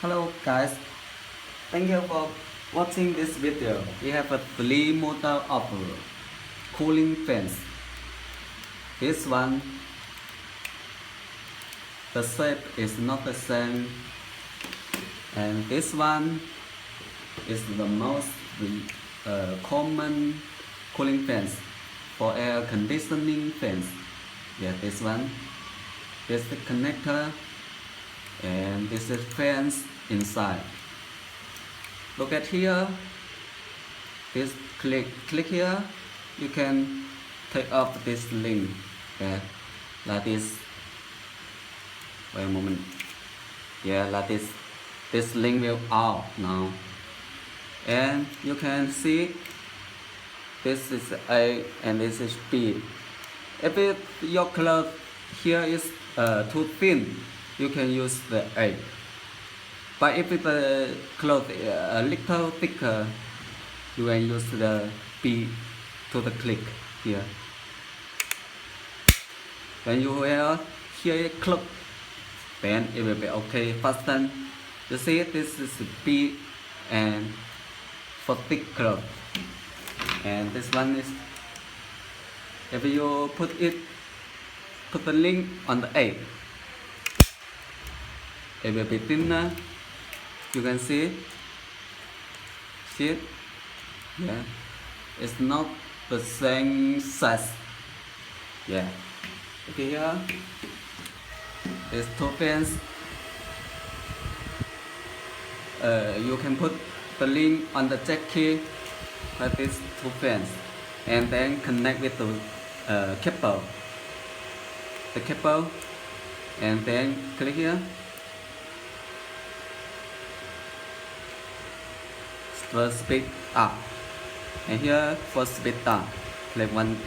Hello guys, thank you for watching this video. We have a 3 model of cooling fans. This one, the shape is not the same, and this one is the most common cooling fans for air conditioning fans. Yeah, this one. This is the connector, and this is fans inside. Look at here. This click here. You can take off this link. Yeah, like this. Wait a moment. Yeah, like this. This link will out now, and you can see this is A and this is B. If your cloth here is too thin, you can use the A. But if the cloth is a little thicker, you can use the B to the click here. When you hear a click, then it will be okay. Fasten. You see, this is B and for thick cloth, and this one is. If you put the link on the A, it will be thinner. You can see it. Yeah, it's not the same size. Yeah, okay, here is two fans. You can put the link on the jack key like these two fans, and then connect with the cable. The cable, and then click here. For speed up, and here for speed down, click once.